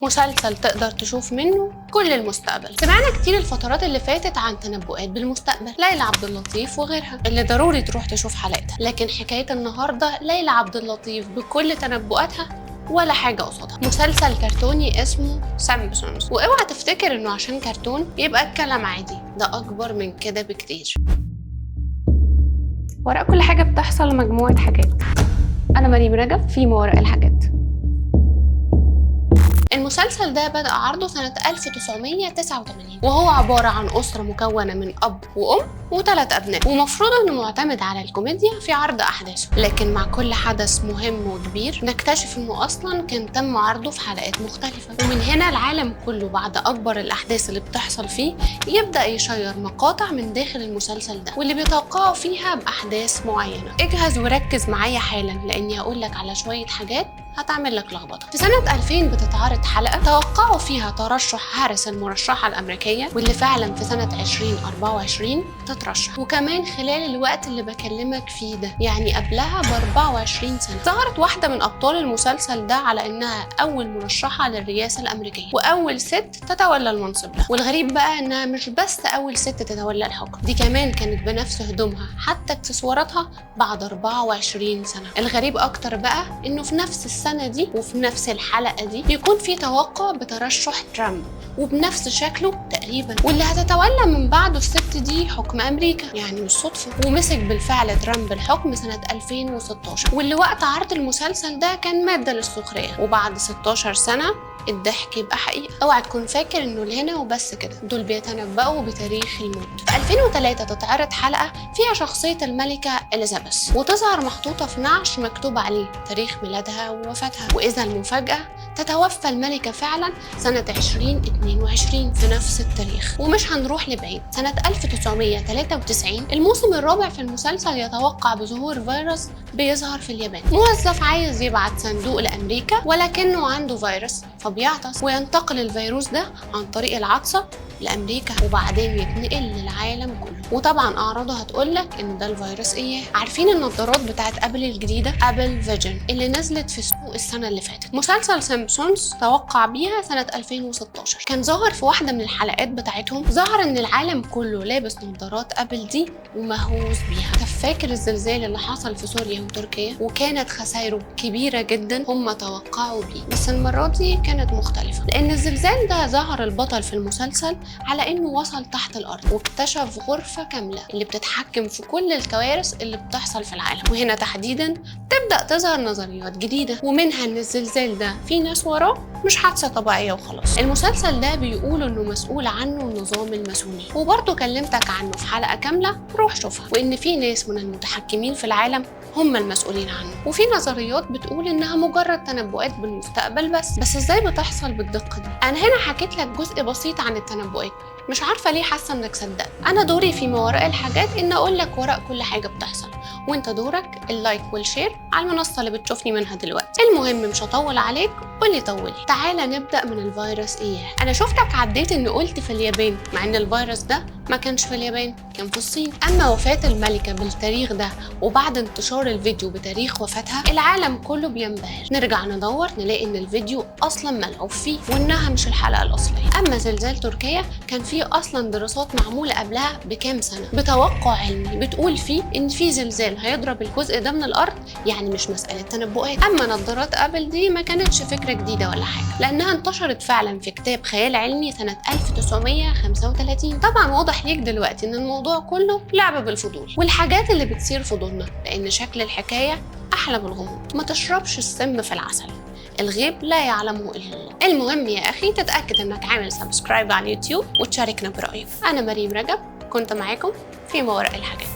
مسلسل تقدر تشوف منه كل المستقبل. سمعنا كتير الفترات اللي فاتت عن تنبؤات بالمستقبل، ليلى عبد اللطيف وغيرها اللي ضروري تروح تشوف حلقتها. لكن حكاية النهاردة ليلى عبد اللطيف بكل تنبؤاتها ولا حاجة قصادها. مسلسل كرتوني اسمه سامبسونز، واوعى تفتكر انه عشان كرتون يبقى الكلام عادي، ده اكبر من كده بكتير. وراء كل حاجة بتحصل مجموعة حاجات. انا مريم رجب في ما وراء الحاجات. المسلسل ده بدأ عرضه سنة 1989، وهو عبارة عن أسرة مكونة من أب وأم وثلاث أبناء، ومفروض إنه معتمد على الكوميديا في عرض أحداثه. لكن مع كل حدث مهم وكبير نكتشف إنه أصلاً كان تم عرضه في حلقات مختلفة، ومن هنا العالم كله بعد أكبر الأحداث اللي بتحصل فيه يبدأ يشير مقاطع من داخل المسلسل ده، واللي بيتوقعوا فيها بأحداث معينة. اجهز وركز معايا حالا، لأني هقول لك على شوية حاجات هتعمل لك لخبطه. في سنه 2000 بتتعرض حلقه توقعوا فيها ترشح هاريس المرشحه الامريكيه، واللي فعلا في سنه 2024 تترشح. وكمان خلال الوقت اللي بكلمك فيه ده، يعني قبلها ب 24 سنه، ظهرت واحده من ابطال المسلسل ده على انها اول مرشحه للرئاسه الامريكيه واول ست تتولى المنصب ده. والغريب بقى انها مش بس اول ست تتولى الحكم، دي كمان كانت بنفس هدومها حتى اكسسواراتها بعد 24 سنه. الغريب اكتر بقى انه في نفس السنة دي وفي نفس الحلقة دي يكون في توقع بترشح ترامب وبنفس شكله تقريبا، واللي هتتولى من بعده الست دي حكم أمريكا، يعني مش صدفة. ومسك بالفعل ترامب الحكم سنة 2016، واللي وقت عرض المسلسل ده كان مادة للسخرية. وبعد 16 سنة الضحك يبقى حقيقة. اوعى تكون فاكر انه لهنا وبس كده، دول بيتنبؤوا بتاريخ الموت. في 2003 تتعرض حلقة فيها شخصية الملكة إليزابيث، وتظهر محطوطة في نعش مكتوب عليه تاريخ ميلادها ووفاتها. وإذا المفاجأة تتوفى الملكة فعلا سنة 2022 في نفس التاريخ. ومش هنروح لبعيد، سنة 1993 الموسم الرابع في المسلسل يتوقع بظهور فيروس بيظهر في اليابان. موظف عايز يبعت صندوق لأمريكا ولكنه عنده فيروس فبيعطس، وينتقل الفيروس ده عن طريق العطسة لأمريكا وبعدين يتنقل للعالم كله. وطبعا أعراضه هتقولك إن ده الفيروس إيه. عارفين النظارات بتاعت أبل الجديدة أبل فيجن اللي نزلت في السوق السنة اللي فاتت؟ مسلسل سامبسونز توقع بيها سنة 2016، كان ظهر في واحدة من الحلقات بتاعتهم، ظهر إن العالم كله لابس نظارات أبل دي ومهووس بيها. طب فاكر الزلزال اللي حصل في سوريا وتركيا وكانت خسائره كبيرة جدا؟ هم توقعوا بيه، بس المرة دي كانت مختلفة، لأن الزلزال ده ظهر البطل في المسلسل على إنه وصل تحت الأرض واكتشف غرفة كاملة اللي بتتحكم في كل الكوارث اللي بتحصل في العالم. وهنا تحديدا تبدأ تظهر نظريات جديدة، ومنها إن الزلزال ده في ناس وراه، مش حادثة طبيعية وخلاص. المسلسل ده بيقولوا إنه مسؤول عنه النظام الماسوني، وبرضه كلمتك عنه في حلقة كاملة، روح شوفها. وإن في ناس من المتحكمين في العالم هم المسؤولين عنه، وفي نظريات بتقول انها مجرد تنبؤات بالمستقبل بس ازاي بتحصل بالدقه دي؟ انا هنا حكيت لك جزء بسيط عن التنبؤات، مش عارفه ليه حاسه انك صدقت. انا دوري في ما وراء الحاجات ان اقول لك وراء كل حاجه بتحصل، وانت دورك اللايك والشير على المنصه اللي بتشوفني منها دلوقتي. المهم مش هطول عليك، قولي طولي. تعالى نبدا من الفيروس اياه. انا شفتك عديت ان قلت في اليابان، مع ان الفيروس ده ما كانش في اليابان، كان في الصين. اما وفاه الملكه بالتاريخ ده وبعد انتشار الفيديو بتاريخ وفاتها العالم كله بينبهر. نرجع ندور نلاقي ان الفيديو اصلا ملعوب فيه وانها مش الحلقه الاصليه. اما زلزال تركيا كان فيه اصلا دراسات معموله قبلها بكام سنه بتوقع علمي بتقول فيه ان في زلزال هيضرب الجزء ده من الارض، يعني مش مساله تنبؤات. اما نظارات ابل دي ما كانتش فكره جديده ولا حاجه، لانها انتشرت فعلا في كتاب خيال علمي سنه 1935. طبعا واضح ليك دلوقتي ان الموضوع كله لعب بالفضول والحاجات اللي بتثير فضولنا، لان شكل الحكايه احلى بالغموض. ما تشربش السم في العسل، الغيب لا يعلمه الا الله. المهم يا اخي تتاكد انك عامل سبسكرايب على اليوتيوب وتشاركنا برايك. انا مريم رجب كنت معاكم في ما وراء الحاجات.